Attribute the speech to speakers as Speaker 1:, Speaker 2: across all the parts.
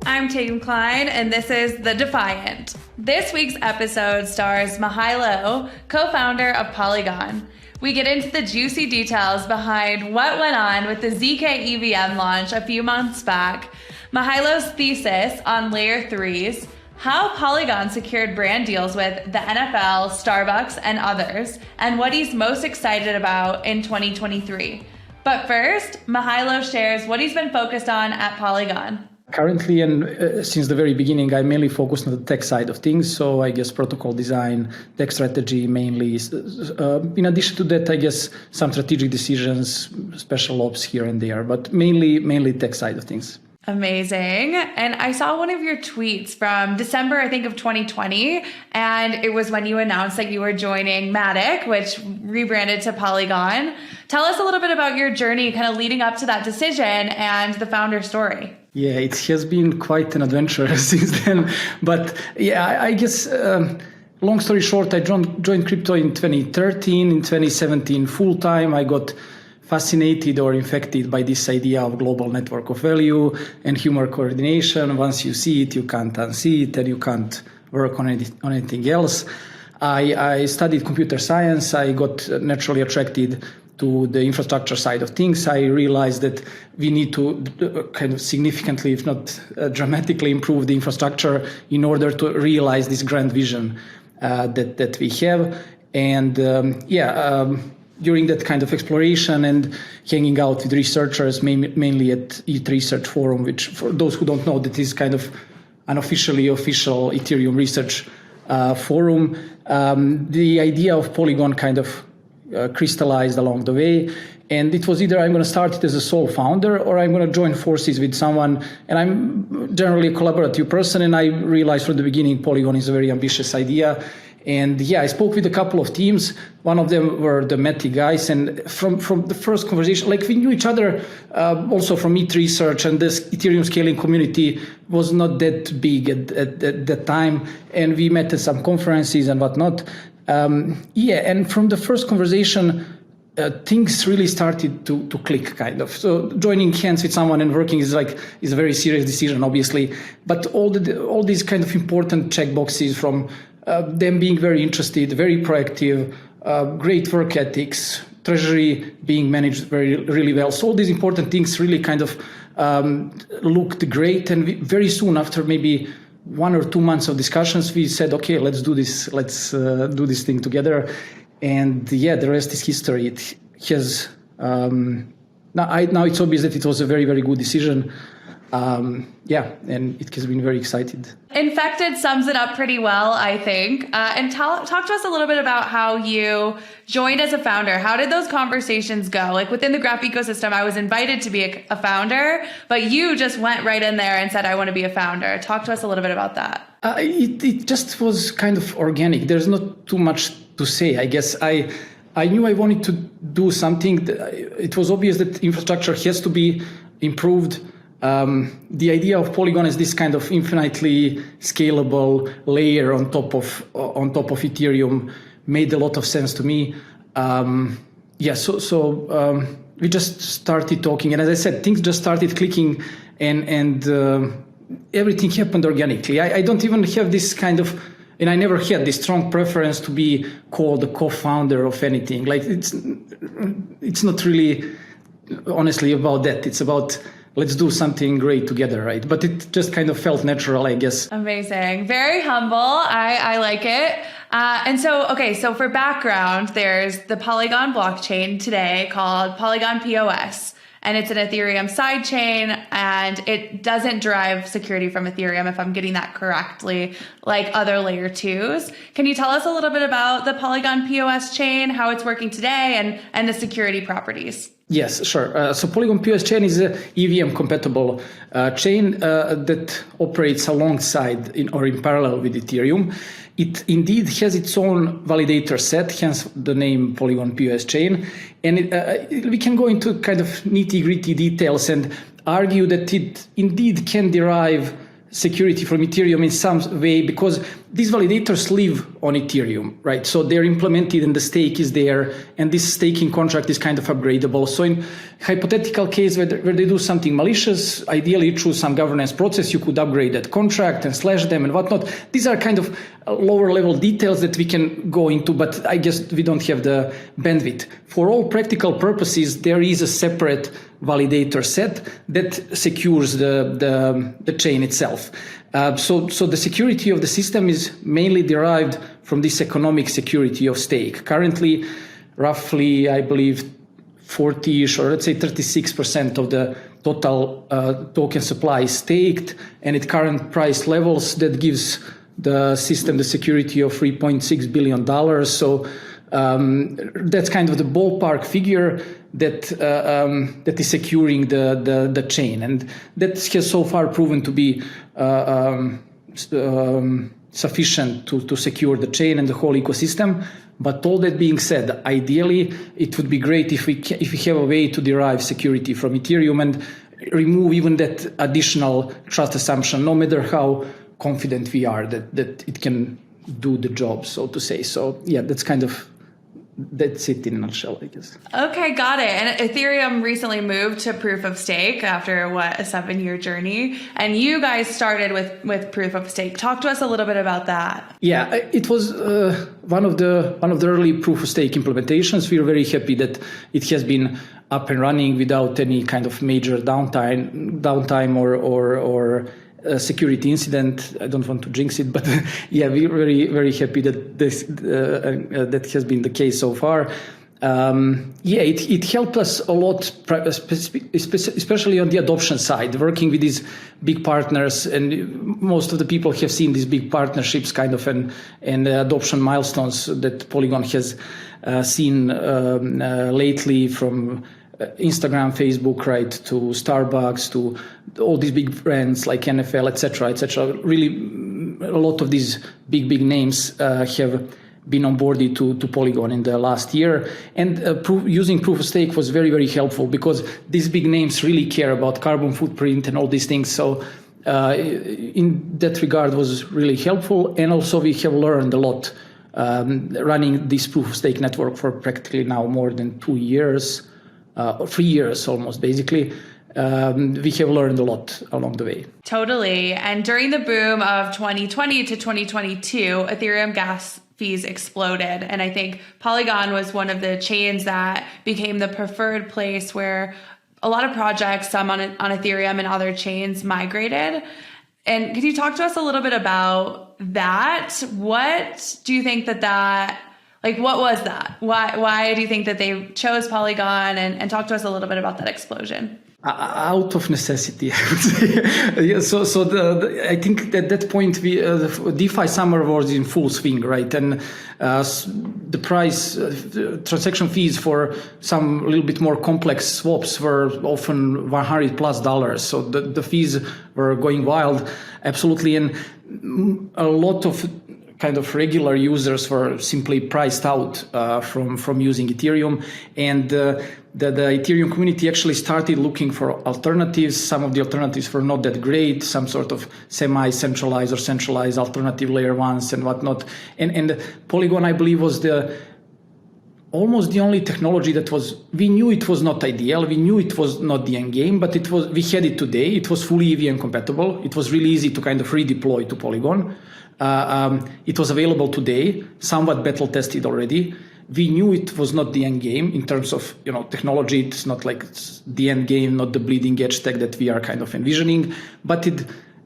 Speaker 1: I'm Tatum Klein, and this is The Defiant. This week's episode stars Mihailo, co-founder of Polygon. We get into the juicy details behind what went on with the zkEVM launch a few months back, Mihailo's thesis on Layer 3's, how Polygon secured brand deals with the NFL, Starbucks, and others, and what he's most excited about in 2023. But first, Mihailo shares what he's been focused on at Polygon.
Speaker 2: Currently, and since the very beginning, I mainly focused on the tech side of things. So I guess protocol design, tech strategy mainly. In addition to that, I guess some strategic decisions, special ops here and there, but mainly tech side of things.
Speaker 1: Amazing. And I saw one of your tweets from December, I think, of 2020. And it was when you announced that you were joining Matic, which rebranded to Polygon. Tell us a little bit about your journey kind of leading up to that decision and the founder story.
Speaker 2: Yeah, it has been quite an adventure since then. But yeah, I guess, long story short, I joined crypto in 2013. In 2017, full time, I got fascinated or infected by this idea of global network of value and human coordination. Once you see it, you can't unsee it, and you can't work on anything else. I studied computer science. I got naturally attracted to the infrastructure side of things. I realized that we need to kind of significantly, if not dramatically, improve the infrastructure in order to realize this grand vision that we have. And during that kind of exploration and hanging out with researchers, mainly at ETH Research Forum, which for those who don't know, that is kind of unofficially official Ethereum research forum, the idea of Polygon kind of crystallized along the way. And it was either I'm going to start it as a sole founder or I'm going to join forces with someone. And I'm generally a collaborative person. And I realized from the beginning, Polygon is a very ambitious idea. And yeah, I spoke with a couple of teams. One of them were the Matic guys. And from the first conversation, like we knew each other also from ETH Research, and this Ethereum scaling community was not that big at that time. And we met at some conferences and whatnot. And from the first conversation, things really started to click, kind of. So joining hands with someone and working is a very serious decision, obviously. But all these kind of important checkboxes from them being very interested, very proactive, great work ethics, treasury being managed really well. So all these important things really kind of looked great. And very soon after maybe 1 or 2 months of discussions, we said, okay, let's do this. Let's do this thing together. And yeah, the rest is history. It has now it's obvious that it was a very, very good decision. And it has been very excited.
Speaker 1: Infected sums it up pretty well, I think. And talk to us a little bit about how you joined as a founder. How did those conversations go? Like within the Graph ecosystem, I was invited to be a founder, but you just went right in there and said, I want to be a founder. Talk to us a little bit about that.
Speaker 2: It just was kind of organic. There's not too much to say. I guess I knew I wanted to do something. It was obvious that infrastructure has to be improved. The idea of Polygon as this kind of infinitely scalable layer on top of Ethereum made a lot of sense to me. So we just started talking, and as I said, things just started clicking, and everything happened organically. I don't even have this kind of, and I never had this strong preference to be called a co-founder of anything. Like it's not really honestly about that. It's about let's do something great together, right? But it just kind of felt natural, I guess.
Speaker 1: Amazing. Very humble. I like it. So for background, there's the Polygon blockchain today called Polygon POS. And it's an Ethereum sidechain, and it doesn't derive security from Ethereum, if I'm getting that correctly, like other layer 2s. Can you tell us a little bit about the Polygon POS chain, how it's working today, and the security properties?
Speaker 2: Yes, sure. So Polygon POS chain is a EVM compatible chain that operates alongside or in parallel with Ethereum. It indeed has its own validator set, hence the name Polygon POS chain. And we can go into kind of nitty-gritty details and argue that it indeed can derive security from Ethereum in some way, because these validators live on Ethereum, right? So they're implemented and the stake is there, and this staking contract is kind of upgradable. So in hypothetical case where they do something malicious, ideally through some governance process, you could upgrade that contract and slash them and whatnot. These are kind of lower level details that we can go into, but I guess we don't have the bandwidth. For all practical purposes, there is a separate validator set that secures the chain itself. So the security of the system is mainly derived from this economic security of stake. Currently, roughly, I believe, 40-ish, or let's say 36% of the total token supply is staked, and at current price levels, that gives the system the security of $3.6 billion. So that's kind of the ballpark figure that is securing the chain, and that has so far proven to be sufficient to secure the chain and the whole ecosystem. But all that being said, ideally, it would be great if we have a way to derive security from Ethereum and remove even that additional trust assumption, no matter how confident we are that it can do the job, so to say. So yeah, that's it in a nutshell, I guess.
Speaker 1: Okay, got it. And Ethereum recently moved to proof of stake after a 7-year journey. And you guys started with proof of stake. Talk to us a little bit about that.
Speaker 2: Yeah, it was one of the early proof of stake implementations. We are very happy that it has been up and running without any kind of major downtime or security incident. I don't want to jinx it, but yeah, we're very, very happy that that has been the case so far. It helped us a lot, especially on the adoption side, working with these big partners, and most of the people have seen these big partnerships kind of and adoption milestones that Polygon has seen lately, from Instagram, Facebook, right, to Starbucks, to all these big brands like NFL, etc., etc. Really, a lot of these big names have been onboarded to Polygon in the last year. And using proof of stake was very, very helpful, because these big names really care about carbon footprint and all these things. So in that regard was really helpful. And also we have learned a lot running this proof of stake network for practically now more than 2 years. 3 years almost, basically. We have learned a lot along the way.
Speaker 1: Totally. And during the boom of 2020 to 2022, Ethereum gas fees exploded. And I think Polygon was one of the chains that became the preferred place where a lot of projects, some on Ethereum and other chains, migrated. And could you talk to us a little bit about that? What do you think what was that? Why do you think that they chose Polygon? And talk to us a little bit about that explosion.
Speaker 2: Out of necessity, I would say. Yeah, so I think at that point, the DeFi summer was in full swing, right? And the price, transaction fees for some little bit more complex swaps were often $100+. So the fees were going wild, absolutely. And a lot of kind of regular users were simply priced out from using Ethereum, and the Ethereum community actually started looking for alternatives. Some of the alternatives were not that great, some sort of semi-centralized or centralized alternative layer ones and whatnot. And Polygon, I believe, was almost the only technology that we knew it was not ideal, we knew it was not the end game, but we had it today. It was fully EVM compatible. It was really easy to kind of redeploy to Polygon. It was available today, somewhat battle tested already. We knew it was not the end game in terms of technology. It's not like it's the end game, not the bleeding edge tech that we are kind of envisioning, but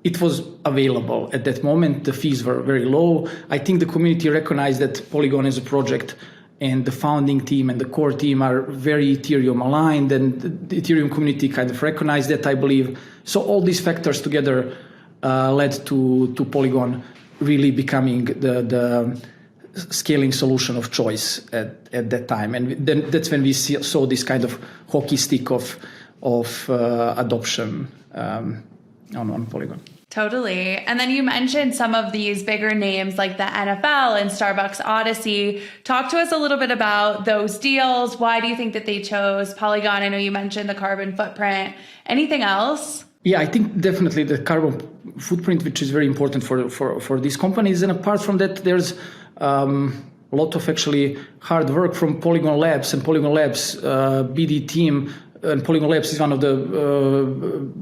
Speaker 2: it was available at that moment. The fees were very low. I think the community recognized that Polygon as a project and the founding team and the core team are very Ethereum aligned, and the Ethereum community kind of recognized that, I believe. So all these factors together led to Polygon really becoming the scaling solution of choice at that time. And then that's when we saw this kind of hockey stick of adoption on Polygon.
Speaker 1: Totally. And then you mentioned some of these bigger names like the NFL and Starbucks Odyssey. Talk to us a little bit about those deals. Why do you think that they chose Polygon? I know you mentioned the carbon footprint. Anything else?
Speaker 2: Yeah, I think definitely the carbon footprint, which is very important for these companies. And apart from that, there's a lot of actually hard work from Polygon Labs and Polygon Labs BD team. And Polygon Labs is one of the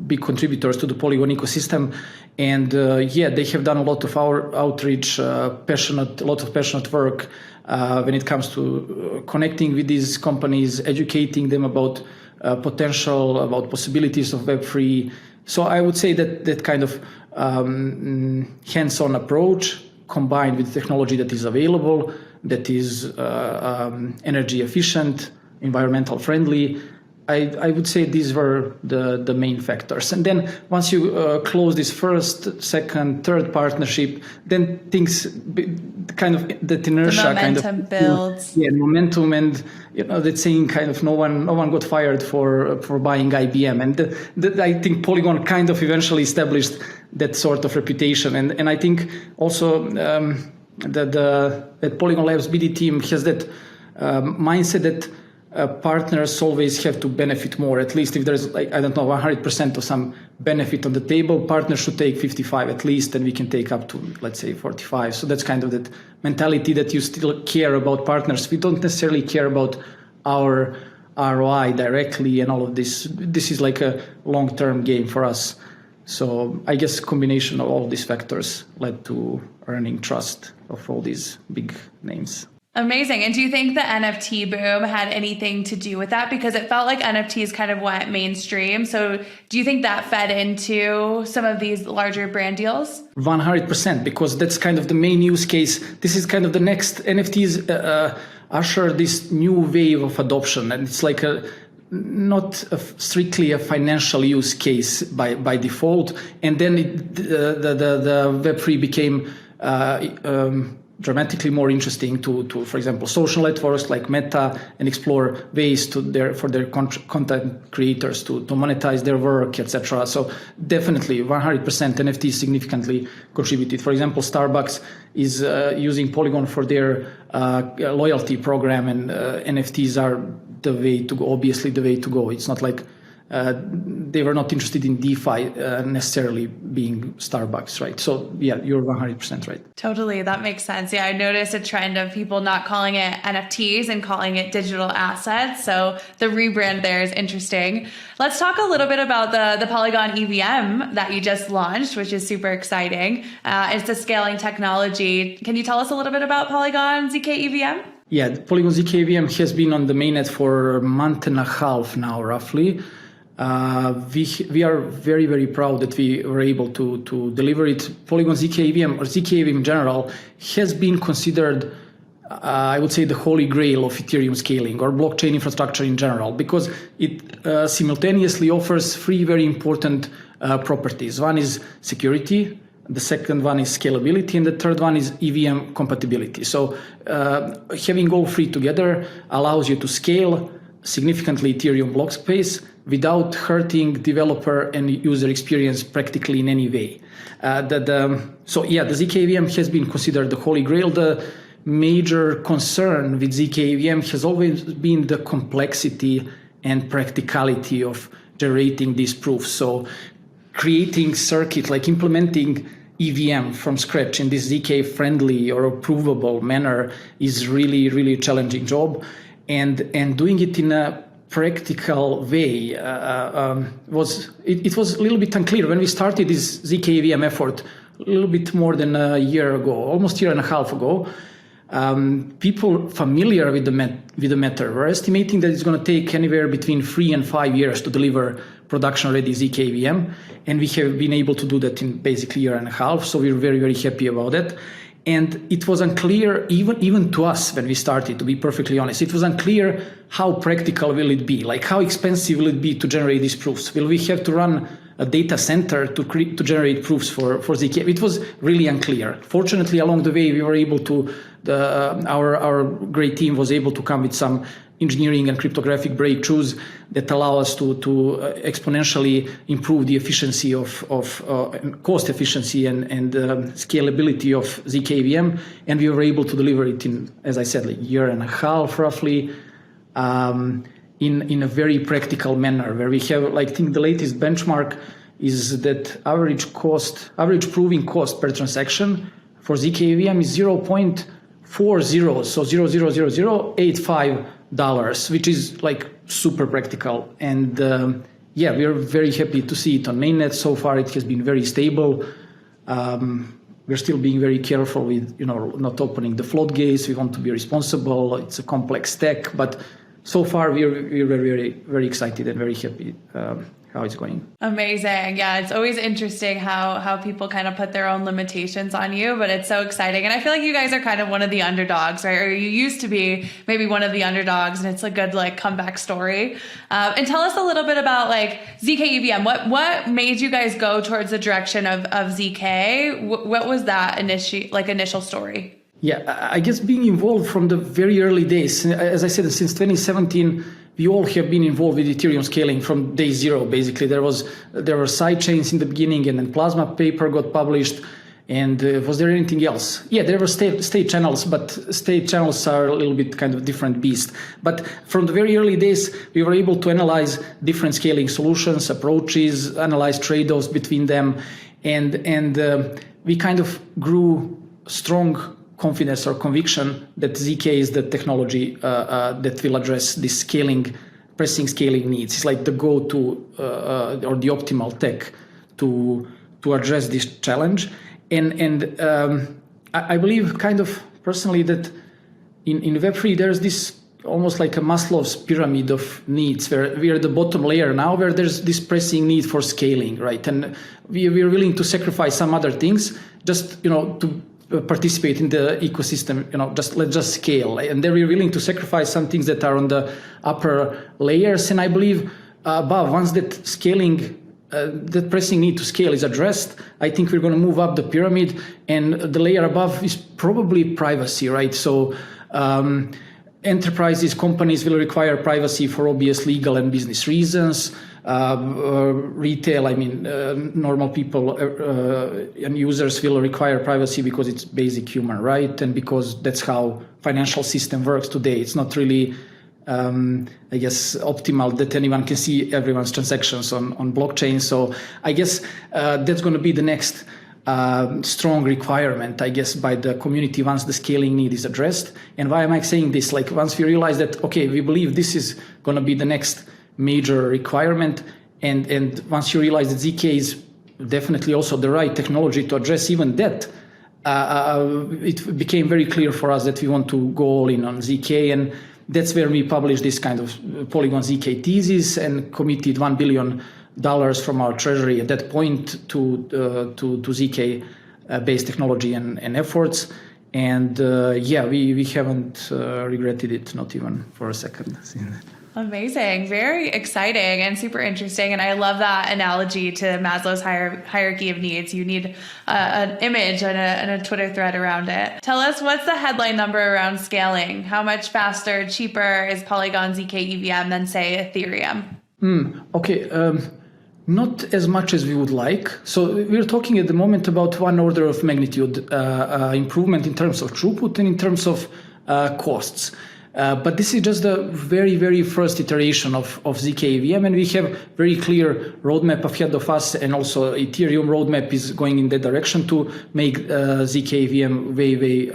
Speaker 2: big contributors to the Polygon ecosystem. And they have done a lot of our outreach, a lot of passionate work when it comes to connecting with these companies, educating them about potential, about possibilities of Web3. So I would say that kind of hands-on approach combined with technology that is available, that is energy efficient, environmental friendly, I would say these were the main factors. And then once you close this first, second, third partnership, then things kind of that inertia kind of
Speaker 1: builds.
Speaker 2: Yeah, momentum, and that saying kind of no one got fired for buying IBM, and I think Polygon kind of eventually established that sort of reputation, and I think also that Polygon Labs BD team has that mindset that partners always have to benefit more. At least if there's 100% of some benefit on the table, partners should take 55 at least, and we can take up to, let's say, 45. So that's kind of that mentality that you still care about partners. We don't necessarily care about our ROI directly and all of this. This is like a long-term game for us. So I guess a combination of all these factors led to earning trust of all these big names.
Speaker 1: Amazing. And do you think the NFT boom had anything to do with that? Because it felt like NFTs kind of went mainstream. So do you think that fed into some of these larger brand deals?
Speaker 2: 100%, because that's kind of the main use case. This is kind of the next NFTs usher this new wave of adoption. And it's like strictly a financial use case by default. And then the Web3 became dramatically more interesting to, for example, social networks like Meta, and explore ways for their content creators to monetize their work, etc. So definitely 100% NFTs significantly contributed. For example, Starbucks is using Polygon for their loyalty program, and NFTs are the way to go. Obviously, the way to go. It's not like they were not interested in DeFi necessarily being Starbucks, right? So yeah, you're 100% right.
Speaker 1: Totally, that makes sense. Yeah, I noticed a trend of people not calling it NFTs and calling it digital assets. So the rebrand there is interesting. Let's talk a little bit about the Polygon EVM that you just launched, which is super exciting. It's a scaling technology. Can you tell us a little bit about Polygon zkEVM?
Speaker 2: Yeah, Polygon zkEVM has been on the mainnet for a month and a half now, roughly. We are very, very proud that we were able to deliver it. Polygon zkEVM, or zkEVM in general, has been considered, I would say, the holy grail of Ethereum scaling or blockchain infrastructure in general, because it simultaneously offers three very important properties. One is security, the second one is scalability, and the third one is EVM compatibility. So having all three together allows you to scale significantly Ethereum block space without hurting developer and user experience practically in any way. The zkEVM has been considered the holy grail. The major concern with zkEVM has always been the complexity and practicality of generating these proofs. So creating circuit, like implementing EVM from scratch in this zk-friendly or provable manner is really, really a challenging job. And doing it in a practical way was a little bit unclear. When we started this zkEVM effort a little bit more than a year ago, almost a year and a half ago, people familiar with the matter were estimating that it's going to take anywhere between 3 and 5 years to deliver production-ready zkEVM, and we have been able to do that in basically a year and a half. So we're very, very happy about that. And it was unclear, even to us when we started, to be perfectly honest, it was unclear how practical will it be, like how expensive will it be to generate these proofs? Will we have to run a data center to generate proofs for zk? It was really unclear. Fortunately, along the way, we were able to, our great team was able to come with some engineering and cryptographic breakthroughs that allow us to exponentially improve the efficiency of cost efficiency and scalability of zkEVM, and we were able to deliver it in, as I said, like a year and a half roughly, in a very practical manner, where we have, like, I think the latest benchmark is that average proving cost per transaction for zkEVM is 0.40, so $0.000085, which is like super practical. And yeah, we are very happy to see it on mainnet. So far, it has been very stable. We're still being very careful with, not opening the floodgates. We want to be responsible. It's a complex stack, but so far we're very, very excited and very happy how it's going.
Speaker 1: Amazing. Yeah, it's always interesting how people kind of put their own limitations on you, but it's so exciting. And I feel like you guys are kind of one of the underdogs, right? Or you used to be maybe one of the underdogs, and it's a good comeback story. And tell us a little bit about zkEVM. What made you guys go towards the direction of zk? What was that initial story?
Speaker 2: Yeah, I guess being involved from the very early days, as I said, since 2017, we all have been involved with Ethereum scaling from day zero. Basically, there were side chains in the beginning, and then Plasma paper got published. And was there anything else? Yeah, there were state channels, but state channels are a little bit kind of different beast. But from the very early days, we were able to analyze different scaling solutions, approaches, analyze trade-offs between them, and we kind of grew strong confidence or conviction that zk is the technology that will address this pressing scaling needs. It's like the go-to or the optimal tech to address this challenge. And I believe kind of personally that in Web3 there's this almost like a Maslow's pyramid of needs, where we are the bottom layer now, where there's this pressing need for scaling, right? And we are willing to sacrifice some other things just to participate in the ecosystem, let's just scale. And then we're willing to sacrifice some things that are on the upper layers. And I believe above, once that scaling, that pressing need to scale is addressed, I think we're going to move up the pyramid, and the layer above is probably privacy, right? So enterprises, companies will require privacy for obvious legal and business reasons. Retail, normal people and users will require privacy because it's basic human right, and because that's how financial system works today. It's not really, optimal that anyone can see everyone's transactions on blockchain. So I guess that's going to be the next strong requirement, I guess, by the community once the scaling need is addressed. And why am I saying this? Once we realize that, okay, we believe this is going to be the next major requirement, and once you realize that zk is definitely also the right technology to address even that, it became very clear for us that we want to go all in on zk, and that's where we published this kind of Polygon zk thesis and committed $1 billion from our treasury at that point to zk based technology and efforts. And we haven't regretted it, not even for a second.
Speaker 1: Amazing. Very exciting and super interesting. And I love that analogy to Maslow's hierarchy of needs. You need an image and a Twitter thread around it. Tell us, what's the headline number around scaling? How much faster, cheaper is Polygon zkEVM than, say, Ethereum?
Speaker 2: Okay. Not as much as we would like. So we're talking at the moment about one order of magnitude improvement in terms of throughput and in terms of costs. But this is just the very, very first iteration of zkEVM, and we have very clear roadmap ahead of us, and also Ethereum roadmap is going in that direction to make zkEVM way, way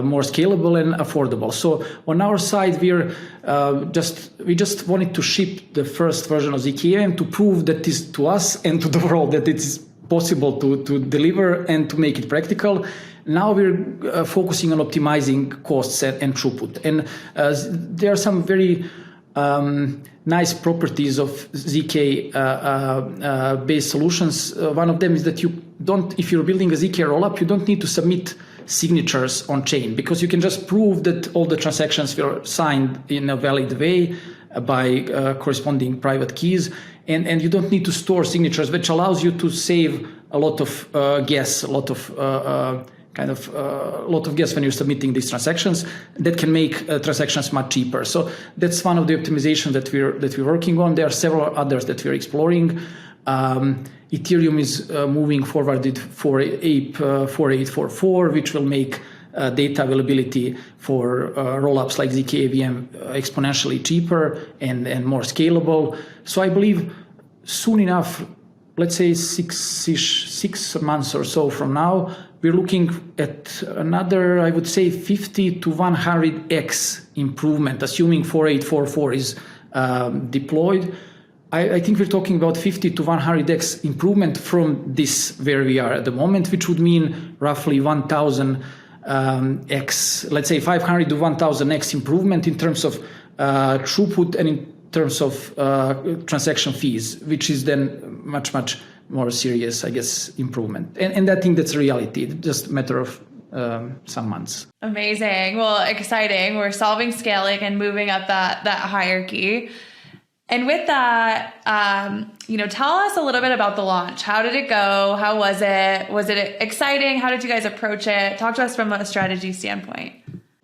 Speaker 2: more scalable and affordable. So on our side, we just wanted to ship the first version of zkEVM to prove that is to us and to the world that it is possible to deliver and to make it practical. Now we're focusing on optimizing costs and throughput. And there are some very nice properties of zk based solutions. One of them is that if you're building a zk rollup, you don't need to submit signatures on chain, because you can just prove that all the transactions were signed in a valid way by corresponding private keys, and you don't need to store signatures, which allows you to save a lot of gas, a lot of gas when you're submitting these transactions. That can make transactions much cheaper. So that's one of the optimizations that we're working on. There are several others that we're exploring. Ethereum is moving forward with 4844, which will make data availability for rollups like zkEVM exponentially cheaper and more scalable. So I believe soon enough let's say 6 months or so from now, we're looking at another, I would say, 50 to 100x improvement, assuming 4844 is deployed. I think we're talking about 50 to 100x improvement from this where we are at the moment, which would mean roughly 1000 x, let's say 500 to 1000x improvement in terms of throughput and in terms of transaction fees, which is then much more serious, I guess, improvement. And I think that's reality, just a matter of some months.
Speaker 1: Amazing. Well, exciting. We're solving scaling and moving up that hierarchy. And with that, tell us a little bit about the launch. How did it go? How was it? Was it exciting? How did you guys approach it? Talk to us from a strategy standpoint.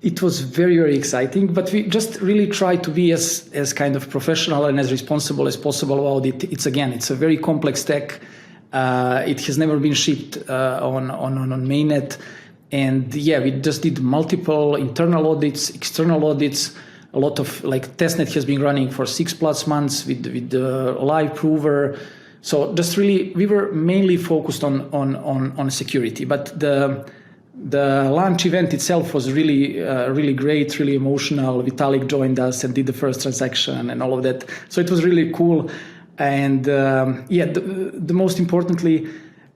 Speaker 2: It was very, very exciting, but we just really tried to be as kind of professional and as responsible as possible about it. It's a very complex tech. It has never been shipped on mainnet. And yeah, we just did multiple internal audits, external audits. A lot of testnet has been running for 6+ months with the live prover. So just really, we were mainly focused on security. But the launch event itself was really great, really emotional. Vitalik joined us and did the first transaction and all of that. So it was really cool. And the most importantly,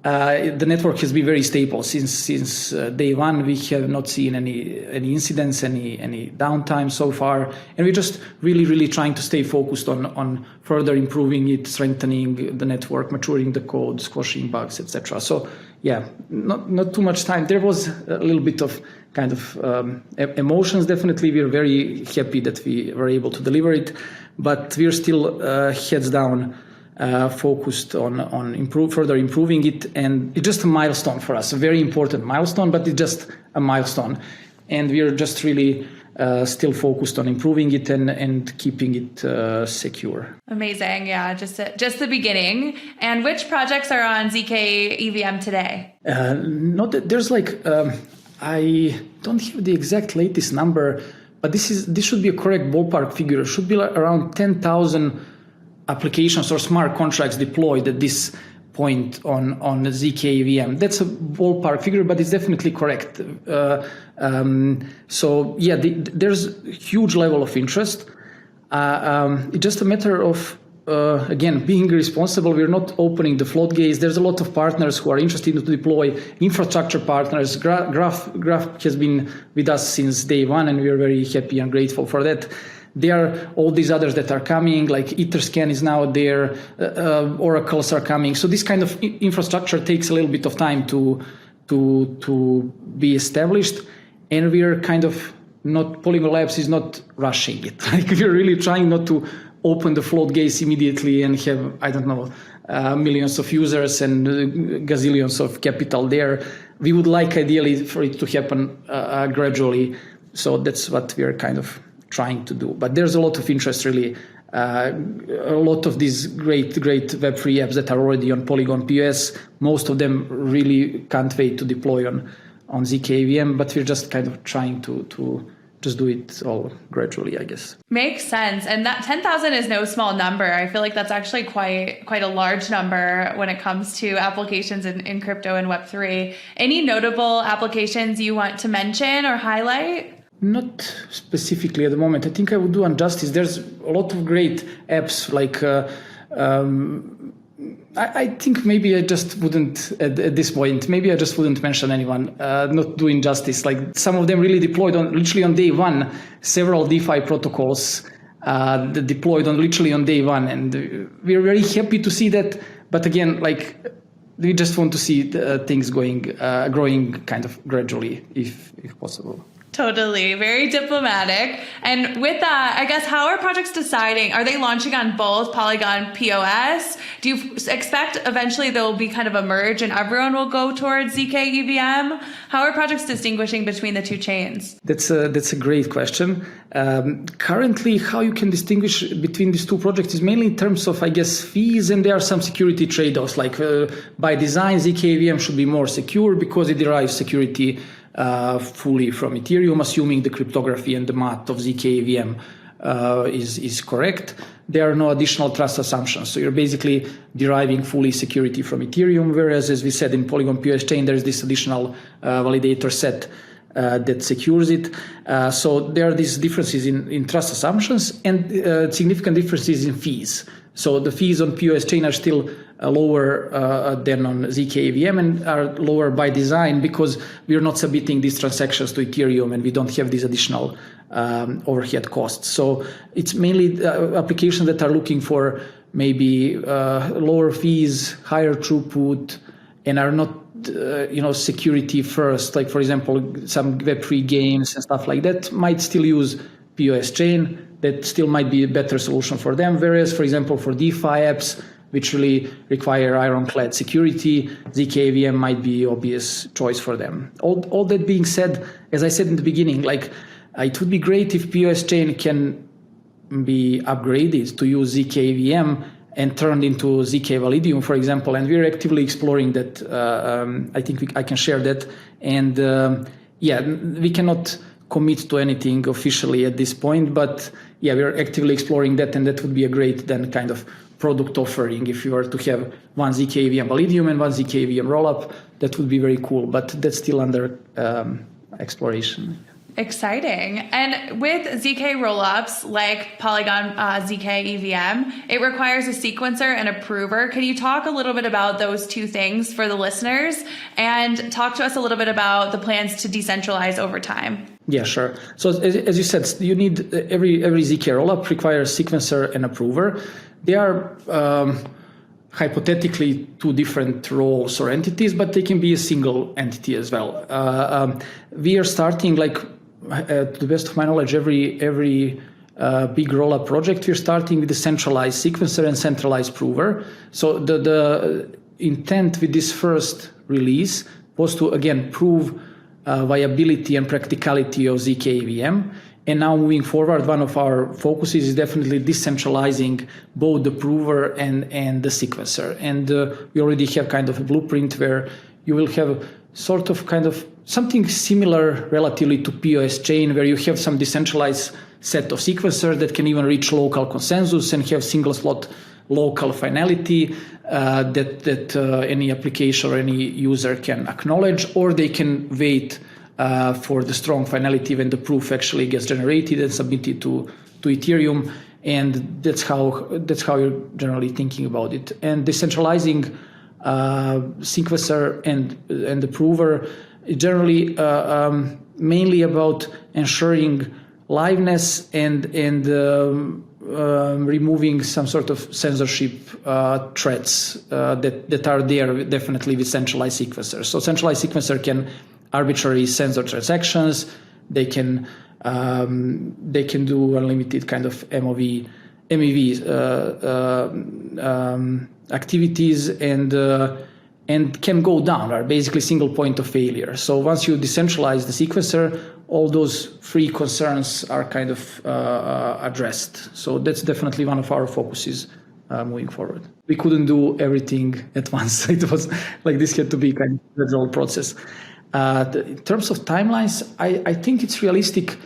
Speaker 2: the network has been very stable since day one. We have not seen any incidents, any downtime so far, and we're just really trying to stay focused on further improving it, strengthening the network, maturing the code, squashing bugs, etc. So yeah, not too much time. There was a little bit of kind of emotions. Definitely, we're very happy that we were able to deliver it, but we're still heads down. Focused on further improving it, and it's just a milestone for us, a very important milestone, but it's just a milestone, and we are just really still focused on improving it and keeping it secure. Amazing,
Speaker 1: yeah, just the beginning. And which projects are on zkEVM today?
Speaker 2: There's I don't have the exact latest number, but this should be a correct ballpark figure. It should be around 10,000 applications or smart contracts deployed at this point on zkEVM. That's a ballpark figure, but it's definitely correct. So yeah, there's huge level of interest. It's just a matter of again being responsible. We're not opening the floodgates. There's a lot of partners who are interested to deploy. Infrastructure partners. Graph has been with us since day one, and we are very happy and grateful for that. There are all these others that are coming, like Etherscan is now there, oracles are coming. So this kind of infrastructure takes a little bit of time to be established, and we are kind of not, Polygon Labs is not rushing it. We're really trying not to open the floodgates immediately and have, I don't know, millions of users and gazillions of capital there. We would like ideally for it to happen gradually. So that's what we are kind of trying to do. But there's a lot of interest, really. A lot of these great Web3 apps that are already on Polygon POS, most of them really can't wait to deploy on zkEVM, but we're just kind of trying to just do it all gradually, I guess.
Speaker 1: Makes sense. And that 10,000 is no small number. I feel like that's actually quite a large number when it comes to applications in crypto and Web3. Any notable applications you want to mention or highlight?
Speaker 2: Not specifically at the moment. I think I would do injustice. There's a lot of great apps like I think maybe I just wouldn't at this point. Maybe I just wouldn't mention anyone. Not doing justice. Like some of them really deployed literally on day one. Several DeFi protocols that deployed literally on day one, and we're very happy to see that. But again, we just want to see things growing kind of gradually, if possible.
Speaker 1: Totally. Very diplomatic. And with that, I guess, how are projects deciding? Are they launching on both Polygon POS? Do you expect eventually there will be kind of a merge and everyone will go towards zkEVM? How are projects distinguishing between the two chains?
Speaker 2: That's a great question. Currently, how you can distinguish between these two projects is mainly in terms of, I guess, fees, and there are some security trade-offs. Like by design, zkEVM should be more secure because it derives security fully from Ethereum, assuming the cryptography and the math of zkEVM is correct. there are no additional trust assumptions. So you're basically deriving fully security from Ethereum, whereas, as we said, in Polygon POS chain, there's this additional validator set that secures it. So there are these differences in trust assumptions and significant differences in fees. So the fees on POS chain are still lower than on zkEVM and are lower by design because we are not submitting these transactions to Ethereum and we don't have these additional overhead costs. So it's mainly applications that are looking for maybe lower fees, higher throughput, and are not security first. Like, for example, some Web3 games and stuff like that might still use POS chain. That still might be a better solution for them. Whereas, for example, for DeFi apps, which really require ironclad security, zkEVM might be obvious choice for them. All that being said, as I said in the beginning, like it would be great if POS chain can be upgraded to use zkEVM and turned into zk Validium, for example. And we're actively exploring that. I think I can share that. And we cannot commit to anything officially at this point, but we're actively exploring that, and that would be a great then kind of product offering. If you were to have one zkEVM Validium and one zkEVM rollup, that would be very cool, but that's still under exploration.
Speaker 1: Exciting. And with ZK rollups like Polygon zkEVM, it requires a sequencer and a prover. Can you talk a little bit about those two things for the listeners and talk to us a little bit about the plans to decentralize over time?
Speaker 2: Yeah, sure. So as you said, you need every ZK rollup requires a sequencer and a prover. They are hypothetically two different roles or entities, but they can be a single entity as well. We are starting, like, to the best of my knowledge, every big rollup project, we're starting with the centralized sequencer and centralized prover. So the intent with this first release was to, again, prove viability and practicality of zkEVM. And now moving forward, one of our focuses is definitely decentralizing both the prover and the sequencer. And we already have kind of a blueprint where you will have sort of kind of something similar relatively to POS chain, where you have some decentralized set of sequencers that can even reach local consensus and have single slot local finality that any application or any user can acknowledge, or they can wait for the strong finality when the proof actually gets generated and submitted to Ethereum. And that's how you're generally thinking about it. And decentralizing sequencer and the prover is generally mainly about ensuring liveness and removing some sort of censorship threats that are there definitely with centralized sequencers. So centralized sequencer can arbitrarily censor transactions. They can do unlimited kind of MEV activities and can go down, are basically single point of failure. So once you decentralize the sequencer, all those free concerns are kind of addressed. So that's definitely one of our focuses moving forward. We couldn't do everything at once. It was like this had to be kind of a gradual process. In terms of timelines, I think it's realistic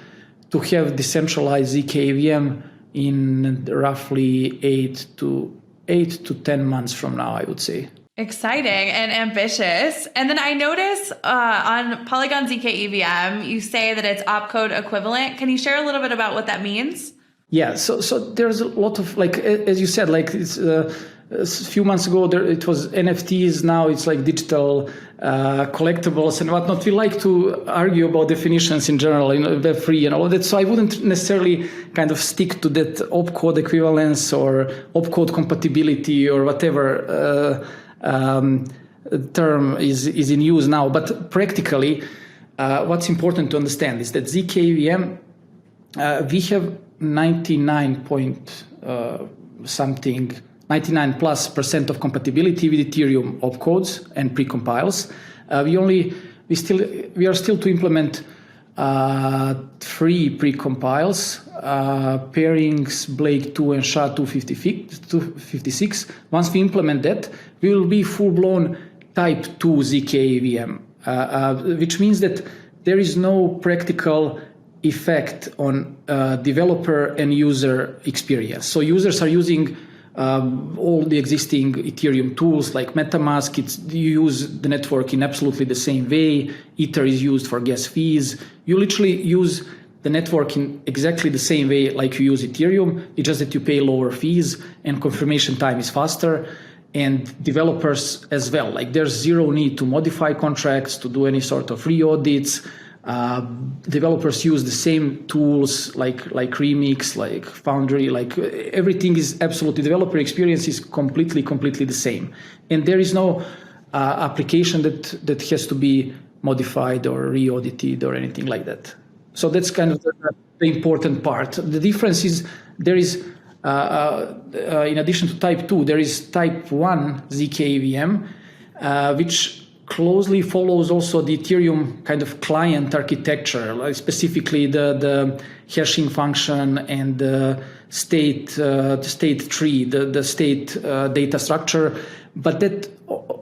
Speaker 2: to have decentralized zkEVM in roughly 8 to 10 months from now, I would say.
Speaker 1: Exciting and ambitious. And then I notice on Polygon zkEVM, you say that it's opcode equivalent. Can you share a little bit about what that means?
Speaker 2: Yeah, so there's a lot of, like, as you said, like it's a few months ago, it was NFTs. Now it's like digital collectibles and whatnot. We like to argue about definitions in general, Web3 and all of that. So I wouldn't necessarily kind of stick to that opcode equivalence or opcode compatibility or whatever term is in use now. But practically, what's important to understand is that zkEVM, we have 99+ % of compatibility with Ethereum opcodes and precompiles. We are still to implement 3 precompiles, pairings Blake 2 and SHA 256. Once we implement that, we will be full-blown type 2 zkEVM, which means that there is no practical effect on developer and user experience. So users are using all the existing Ethereum tools like MetaMask. You use the network in absolutely the same way. Ether is used for gas fees. You literally use the network in exactly the same way like you use Ethereum. It's just that you pay lower fees and confirmation time is faster. And developers as well. Like there's zero need to modify contracts, to do any sort of re-audits. Developers use the same tools like Remix, like Foundry, like everything is absolutely, developer experience is completely the same. And there is no application that has to be modified or re-audited or anything like that. So that's kind of the important part. The difference is there is, in addition to type 2, there is type 1 zkEVM, which closely follows also the Ethereum kind of client architecture, like specifically the hashing function and the state tree, the state data structure. But that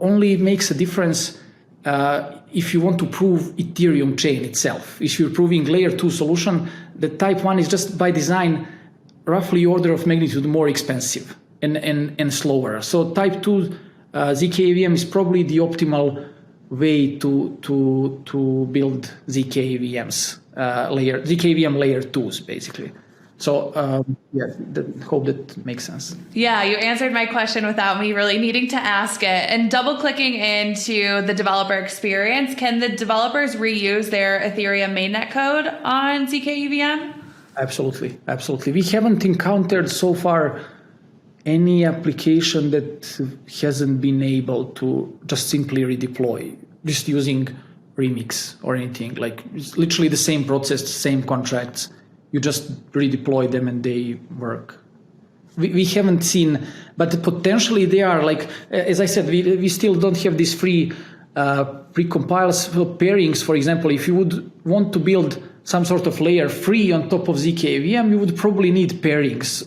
Speaker 2: only makes a difference if you want to prove Ethereum chain itself. If you're proving layer 2 solution, the type 1 is just by design roughly order of magnitude more expensive and slower. So type 2 zkEVM is probably the optimal way to build zkEVMs, zkEVM layer 2s basically. So hope that makes sense.
Speaker 1: Yeah, you answered my question without me really needing to ask it. And double clicking into the developer experience, can the developers reuse their Ethereum mainnet code on zkEVM?
Speaker 2: Absolutely. We haven't encountered so far any application that hasn't been able to just simply redeploy, just using Remix or anything. Like it's literally the same process, same contracts. You just redeploy them and they work. We haven't seen, but potentially they are like, as I said, we still don't have these free precompiles pairings. For example, if you would want to build some sort of layer free on top of zkEVM, you would probably need pairings.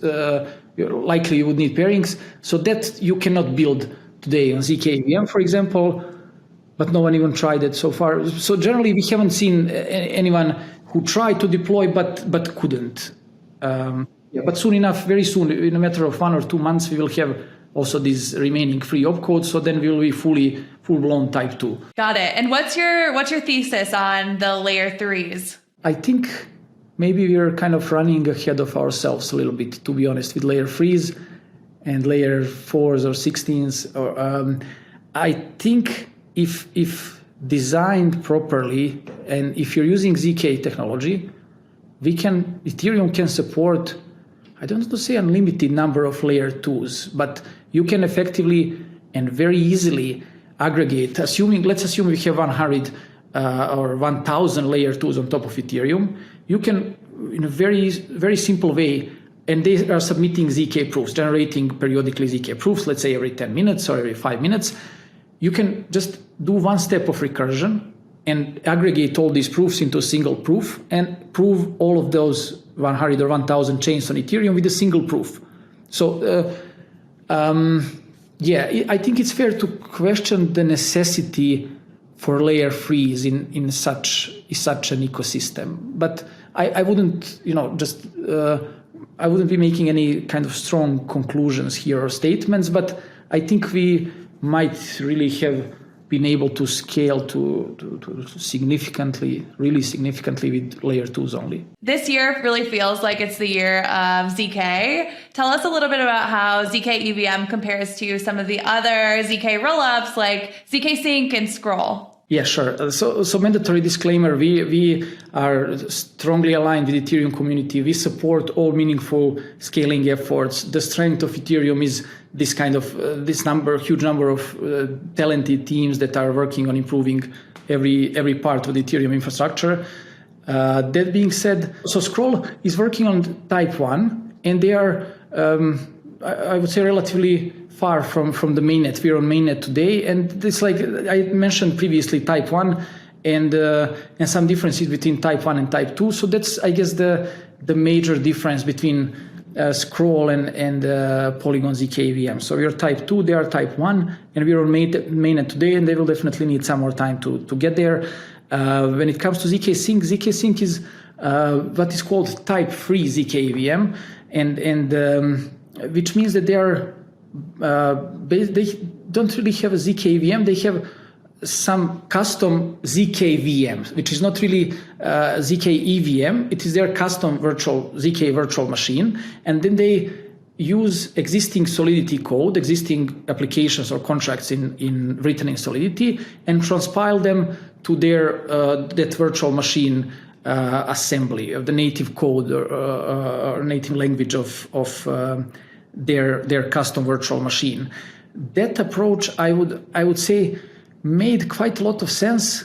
Speaker 2: Likely you would need pairings. So that you cannot build today on zkEVM, for example, but no one even tried it so far. So generally we haven't seen anyone who tried to deploy but couldn't. But soon enough, very soon, in a matter of 1 or 2 months, we will have also these remaining free opcodes. So then we will be full-blown type 2.
Speaker 1: Got it. And what's your thesis on the layer 3's?
Speaker 2: I think maybe we're kind of running ahead of ourselves a little bit, to be honest, with layer 3's and layer 4's or 16's. I think if designed properly, and if you're using zk technology, Ethereum can support, I don't want to say unlimited number of layer 2's, but you can effectively and very easily aggregate, let's assume we have 100 or 1,000 layer 2's on top of Ethereum. You can, in a very, very simple way, and they are submitting zk proofs, generating periodically zk proofs, let's say every 10 minutes or every 5 minutes. You can just do one step of recursion and aggregate all these proofs into a single proof and prove all of those 100 or 1,000 chains on Ethereum with a single proof. So, I think it's fair to question the necessity for layer 3's in such an ecosystem. But I wouldn't, I wouldn't be making any kind of strong conclusions here or statements, but I think we might really have been able to scale to significantly with layer 2's only.
Speaker 1: This year really feels like it's the year of ZK. Tell us a little bit about how zkEVM compares to some of the other ZK rollups like zkSync and Scroll.
Speaker 2: Yeah, sure. So mandatory disclaimer, we are strongly aligned with the Ethereum community. We support all meaningful scaling efforts. The strength of Ethereum is this kind of, huge number of talented teams that are working on improving every part of the Ethereum infrastructure. That being said, so Scroll is working on type 1, and they are, I would say, relatively far from the mainnet. We're on mainnet today, and it's like I mentioned previously, type 1 and some differences between type 1 and type 2. So that's, I guess, the major difference between Scroll and Polygon zkEVM. So we're type 2, they are type 1, and we're on mainnet today, and they will definitely need some more time to get there. When it comes to zkSync is what is called type-free zkEVM, and which means that they don't really have a zkEVM. They have some custom zkVM, which is not really zkEVM. It is their custom zk virtual machine, and then they use existing Solidity code, existing applications or contracts written in Solidity, and transpile them to their that virtual machine assembly of the native code or native language of their custom virtual machine. That approach, I would say, made quite a lot of sense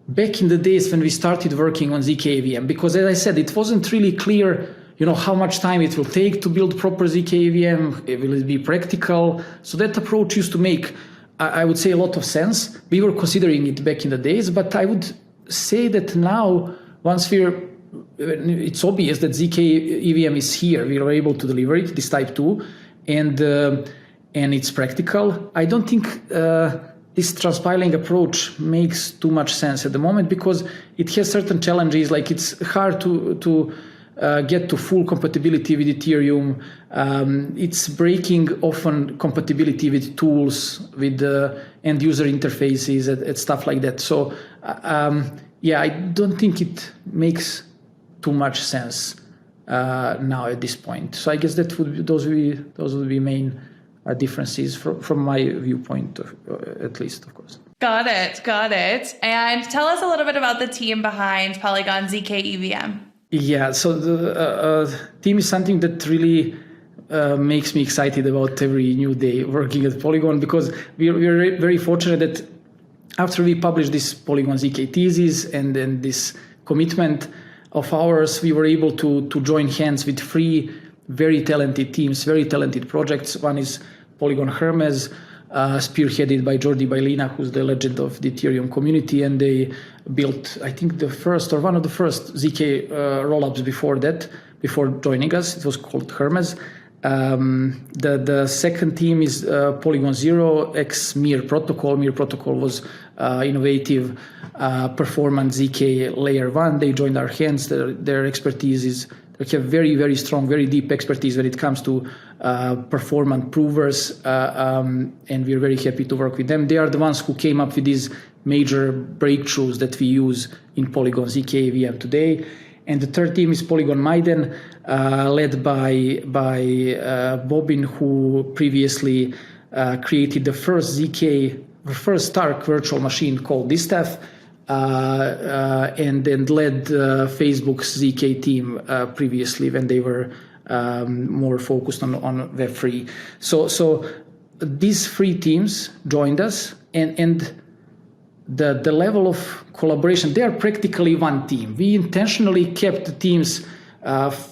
Speaker 2: back in the days when we started working on zkEVM, because as I said, it wasn't really clear, how much time it will take to build proper zkEVM. Will it be practical? So that approach used to make, I would say, a lot of sense. We were considering it back in the days, but I would say that now, once it's obvious that zkEVM is here, we are able to deliver it, this type 2, and it's practical. I don't think this transpiling approach makes too much sense at the moment, because it has certain challenges, like it's hard to get to full compatibility with Ethereum. It's breaking often compatibility with tools, with end user interfaces and stuff like that. So I don't think it makes too much sense now at this point. So I guess those would be main differences from my viewpoint, at least, of course.
Speaker 1: Got it. And tell us a little bit about the team behind Polygon zkEVM.
Speaker 2: Yeah, so the team is something that really makes me excited about every new day working at Polygon, because we're very fortunate that after we published this Polygon zk thesis and then this commitment of ours, we were able to join hands with 3 very talented teams, very talented projects. One is Polygon Hermes, spearheaded by Jordi Bailina, who's the legend of the Ethereum community, and they built, I think, the first or one of the first zk rollups before joining us. It was called Hermes. The second team is Polygon Zero x Mir protocol. Mir protocol was innovative performance zk layer 1. They joined our hands. Their expertise is, they have very, very strong, very deep expertise when it comes to performance provers, and we're very happy to work with them. They are the ones who came up with these major breakthroughs that we use in Polygon zkEVM today. And the third team is Polygon Maiden, led by Bobin, who previously created the first Stark virtual machine called Distaff, and then led Facebook's zk team previously when they were more focused on Web3. So these 3 teams joined us, and the level of collaboration, they are practically one team. We intentionally kept the teams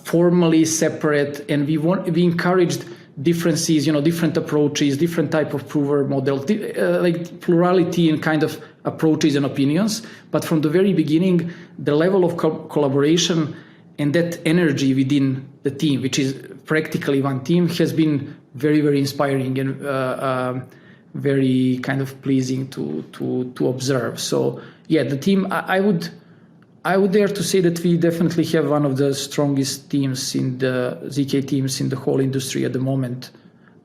Speaker 2: formally separate, and we encouraged differences, different approaches, different type of prover model, like plurality in kind of approaches and opinions. But from the very beginning, the level of collaboration and that energy within the team, which is practically one team, has been very, very inspiring and very kind of pleasing to observe. So yeah, the team, I would dare to say that we definitely have one of the strongest teams in the zk teams in the whole industry at the moment.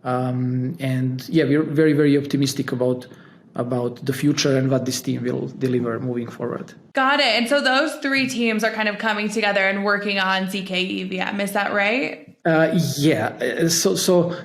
Speaker 2: And yeah, we're very, very optimistic about the future and what this team will deliver moving forward.
Speaker 1: Got it. And so those 3 teams are kind of coming together and working on zkEVM. Is that right?
Speaker 2: Yeah. So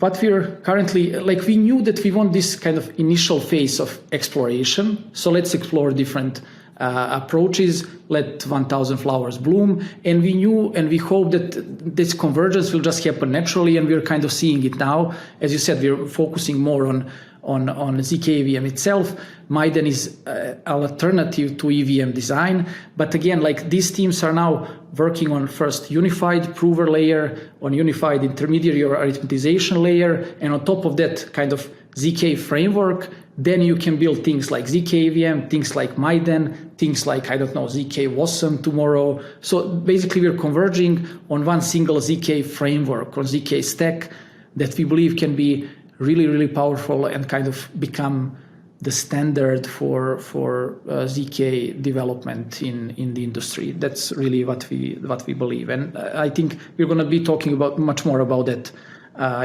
Speaker 2: what we're currently, like, we knew that we want this kind of initial phase of exploration. So let's explore different approaches, let 1,000 flowers bloom. And we knew and we hope that this convergence will just happen naturally. And we're kind of seeing it now. As you said, we're focusing more on zkEVM itself. Maiden is an alternative to EVM design. But again, like, these teams are now working on first unified prover layer, on unified intermediary or arithmetization layer, and on top of that kind of zk framework, then you can build things like zkEVM, things like Maiden, things like, I don't know, zkWasm tomorrow. So basically we're converging on one single zk framework, or zk stack, that we believe can be really, really powerful and kind of become the standard for zk development in the industry. That's really what we believe, and I think we're going to be talking about much more about that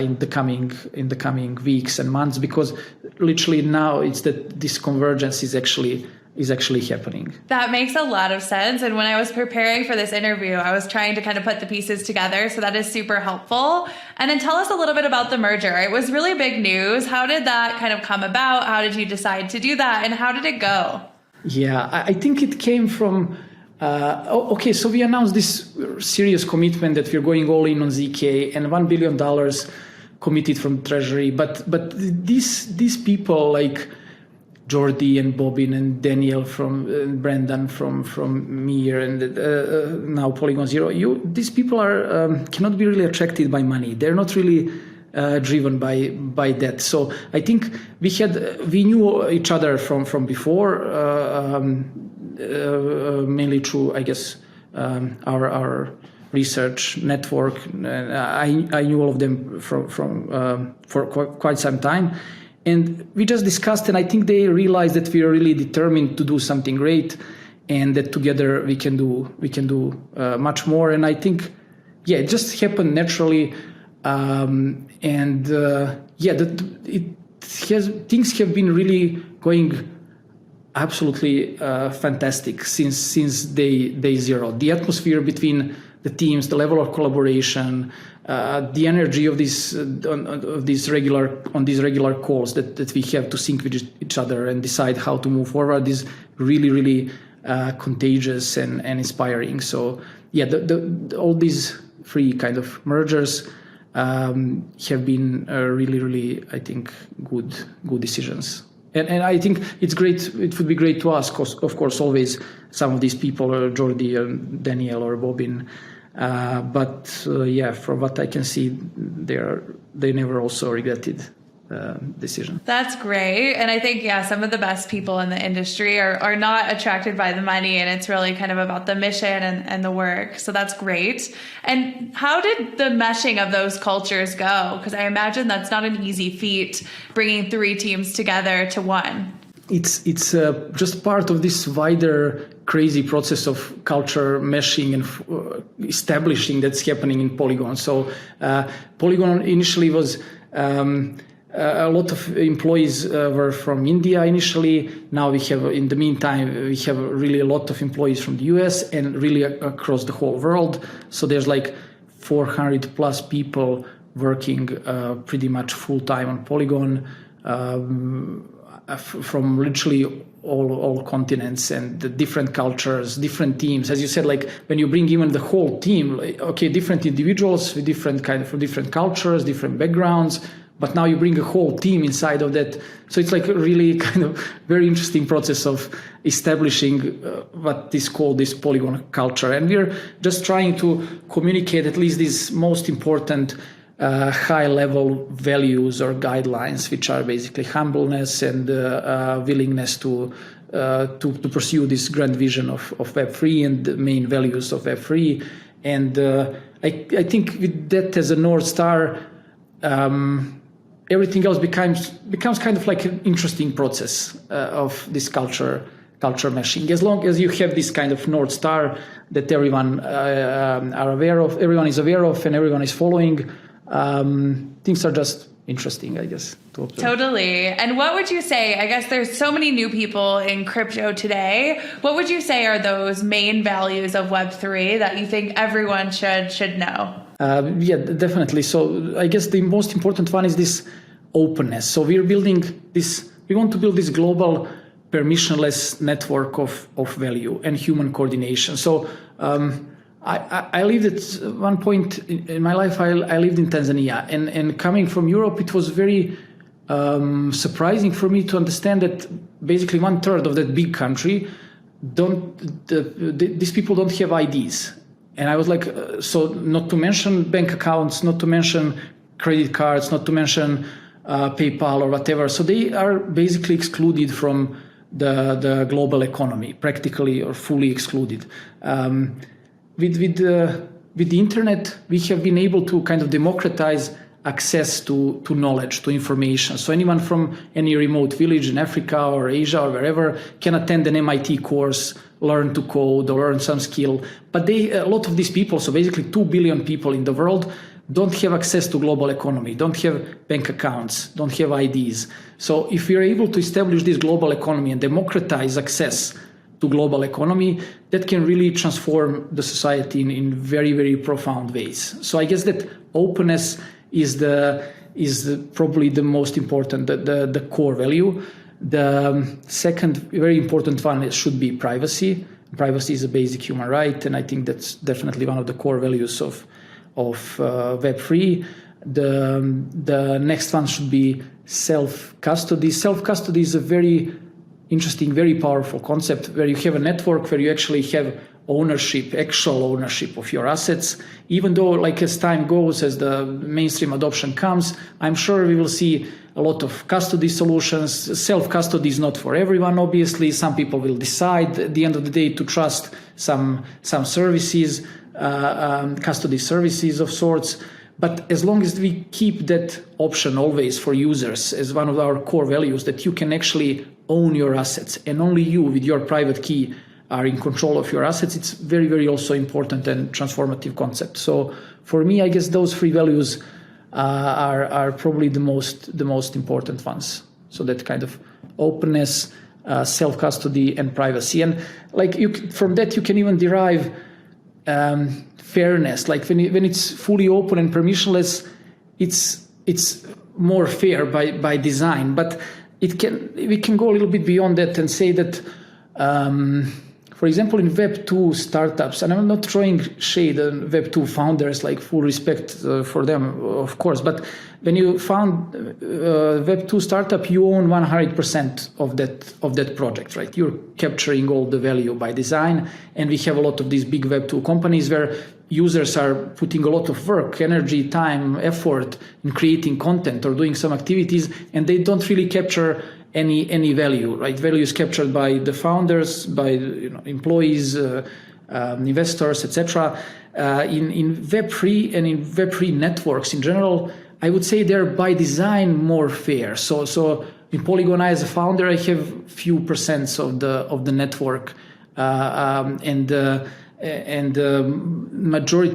Speaker 2: in the coming weeks and months, because literally now it's that this convergence is actually happening.
Speaker 1: That makes a lot of sense. And when I was preparing for this interview, I was trying to kind of put the pieces together. So that is super helpful. And then tell us a little bit about the merger. It was really big news. How did that kind of come about? How did you decide to do that? And how did it go?
Speaker 2: Yeah, I think it came from, so we announced this serious commitment that we're going all in on zk and $1 billion committed from Treasury. But these people like Jordi and Bobin and Daniel from Brendan from Mir and now Polygon Zero. These people are cannot be really attracted by money. They're not really driven by that. So I think we knew each other from before, mainly through, I guess, our research network. I knew all of them for quite some time. And we just discussed, and I think they realized that we are really determined to do something great, and that together we can do much more. And I think, it just happened naturally, things have been really going absolutely fantastic since day zero. The atmosphere between the teams, the level of collaboration, the energy of these regular calls that we have to sync with each other and decide how to move forward is really, really contagious and inspiring. So all these three kind of mergers have been really, really, I think, good decisions. And I think it's great. It would be great to ask, of course, always some of these people, Jordi or Daniel or Bobin. But from what I can see, they never also regretted decision.
Speaker 1: That's great. And I think, some of the best people in the industry are not attracted by the money, and it's really kind of about the mission and the work. So that's great. And how did the meshing of those cultures go? Because I imagine that's not an easy feat, bringing three teams together to one.
Speaker 2: It's just part of this wider crazy process of culture meshing and establishing that's happening in Polygon. So Polygon initially was a lot of employees were from India initially. Now in the meantime, we have really a lot of employees from the US and really across the whole world. So there's like 400 plus people working pretty much full time on Polygon. From literally all continents and the different cultures, different teams. As you said, like when you bring even the whole team, different individuals with different cultures, different backgrounds, but now you bring a whole team inside of that. So it's like a really kind of very interesting process of establishing what is called this Polygon culture. And we're just trying to communicate at least these most important high-level values or guidelines, which are basically humbleness and willingness to pursue this grand vision of Web3 and the main values of Web3. And I think with that as a North Star, everything else becomes kind of like an interesting process of this culture meshing. As long as you have this kind of North Star that everyone everyone is aware of, and everyone is following, things are just interesting, I guess, to observe. Totally.
Speaker 1: And what would you say, I guess there's so many new people in crypto today, what would you say are those main values of Web3 that you think everyone should know?
Speaker 2: Definitely. So I guess the most important one is this openness. So we want to build this global permissionless network of value and human coordination. So I lived at one point in my life, I lived in Tanzania, and coming from Europe, it was very surprising for me to understand that basically 1/3 of that big country these people don't have IDs. And I was like, so not to mention bank accounts, not to mention credit cards, not to mention PayPal or whatever. So they are basically excluded from the global economy, practically or fully excluded. With the internet, we have been able to kind of democratize access to knowledge, to information. So anyone from any remote village in Africa or Asia or wherever can attend an MIT course, learn to code or learn some skill. But a lot of these people, so basically 2 billion people in the world, don't have access to global economy, don't have bank accounts, don't have IDs. So if we are able to establish this global economy and democratize access to global economy, that can really transform the society in very, very profound ways. So I guess that openness is probably the most important, the core value. The second very important one should be privacy. Privacy is a basic human right, and I think that's definitely one of the core values of Web3. The next one should be self-custody. Self-custody is a very interesting, very powerful concept where you have a network where you actually have actual ownership of your assets. Even though, like, as time goes, as the mainstream adoption comes, I'm sure we will see a lot of custody solutions. Self-custody is not for everyone, obviously. Some people will decide at the end of the day to trust some services, custody services of sorts. But as long as we keep that option always for users as one of our core values, that you can actually own your assets and only you with your private key are in control of your assets, it's very, very also important and transformative concept. So for me, I guess those three values are probably the most important ones. So that kind of openness, self-custody, and privacy. And from that you can even derive fairness. Like when it's fully open and permissionless, it's more fair by design. But we can go a little bit beyond that and say that, for example, in Web2 startups, and I'm not throwing shade on Web2 founders, like full respect for them, of course, but when you found Web2 startup, you own 100% of that project, right? You're capturing all the value by design, and we have a lot of these big Web2 companies where users are putting a lot of work, energy, time, effort in creating content or doing some activities, and they don't really capture any value, right? Value is captured by the founders, by employees, investors, etc. In Web3 and in Web3 networks in general, I would say they're by design more fair. So in Polygon, I as a founder, I have few percents of the network, and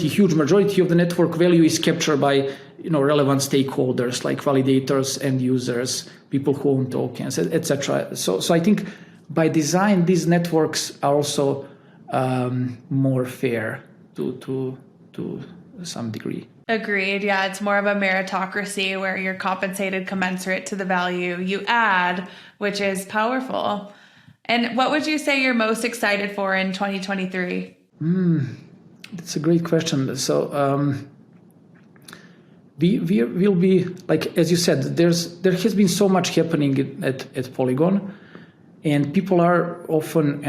Speaker 2: huge majority of the network value is captured by relevant stakeholders like validators, end users, people who own tokens, etc. So I think by design these networks are also more fair to some degree.
Speaker 1: Agreed. Yeah, it's more of a meritocracy where you're compensated commensurate to the value you add, which is powerful. And what would you say you're most excited for in 2023?
Speaker 2: That's a great question. So we will be, like, as you said, there has been so much happening at Polygon, and people are often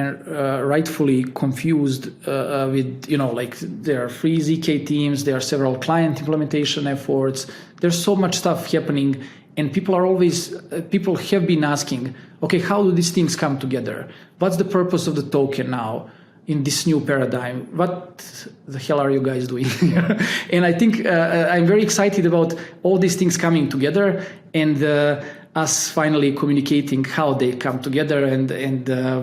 Speaker 2: rightfully confused with, like, there are 3 ZK teams, there are several client implementation efforts, there's so much stuff happening, and people have been asking, okay, how do these things come together? What's the purpose of the token now? In this new paradigm, what the hell are you guys doing? And I think I'm very excited about all these things coming together and us finally communicating how they come together and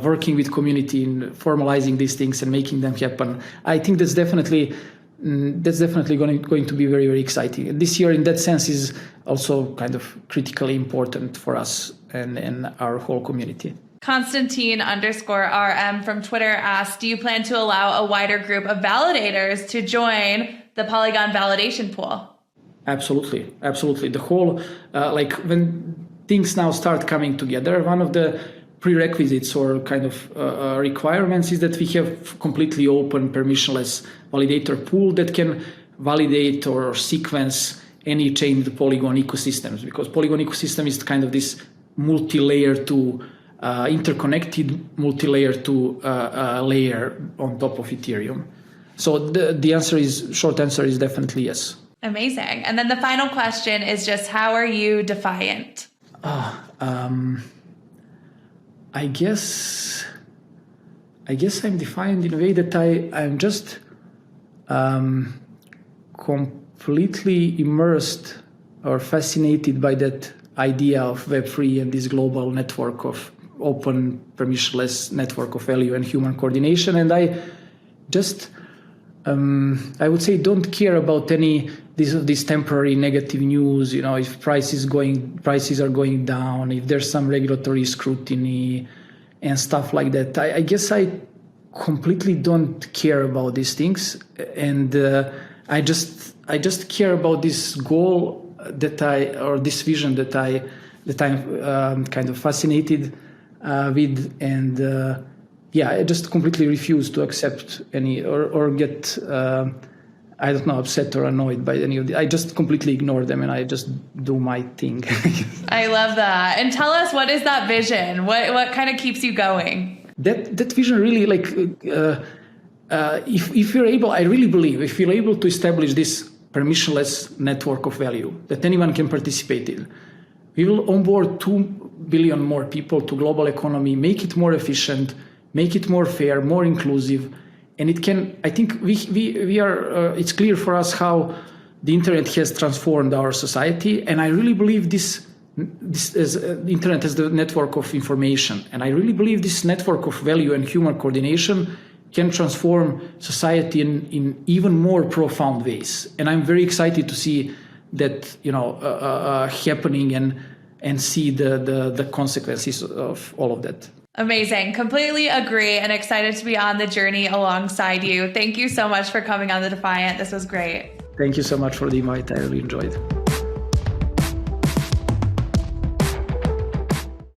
Speaker 2: working with community in formalizing these things and making them happen. I think that's definitely going to be very, very exciting. And this year, in that sense, is also kind of critically important for us and our whole community.
Speaker 1: Constantine_RM from Twitter asked, do you plan to allow a wider group of validators to join the Polygon validation pool?
Speaker 2: Absolutely. The whole, when things now start coming together, one of the prerequisites or kind of requirements is that we have completely open, permissionless validator pool that can validate or sequence any chain in the Polygon ecosystems, because Polygon ecosystem is kind of this multi-layer to interconnected multi-layer to layer on top of Ethereum. So the short answer is definitely yes.
Speaker 1: Amazing. And then the final question is just, how are you defiant?
Speaker 2: I guess I'm defiant in a way that I'm just completely immersed or fascinated by that idea of Web3 and this global network of open, permissionless network of value and human coordination. And I just, I would say, don't care about any this temporary negative news. If prices are going down, if there's some regulatory scrutiny and stuff like that. I guess I completely don't care about these things, and I just care about this goal this vision that I'm kind of fascinated with, and I just completely refuse to accept any or get upset or annoyed by any of the. I just completely ignore them and I just do my thing.
Speaker 1: I love that. And tell us, what is that vision? What kind of keeps you going?
Speaker 2: That vision really, if you're able, I really believe, if you're able to establish this permissionless network of value that anyone can participate in, we will onboard 2 billion more people to global economy, make it more efficient, make it more fair, more inclusive. And it can, I think we are, it's clear for us how the internet has transformed our society. And I really believe this is internet as the network of information. And I really believe this network of value and human coordination can transform society in even more profound ways. And I'm very excited to see that, happening and see the consequences of all of that.
Speaker 1: Amazing. Completely agree and excited to be on the journey alongside you. Thank you so much for coming on the Defiant. This was great.
Speaker 2: Thank you so much for the invite. I really enjoyed it.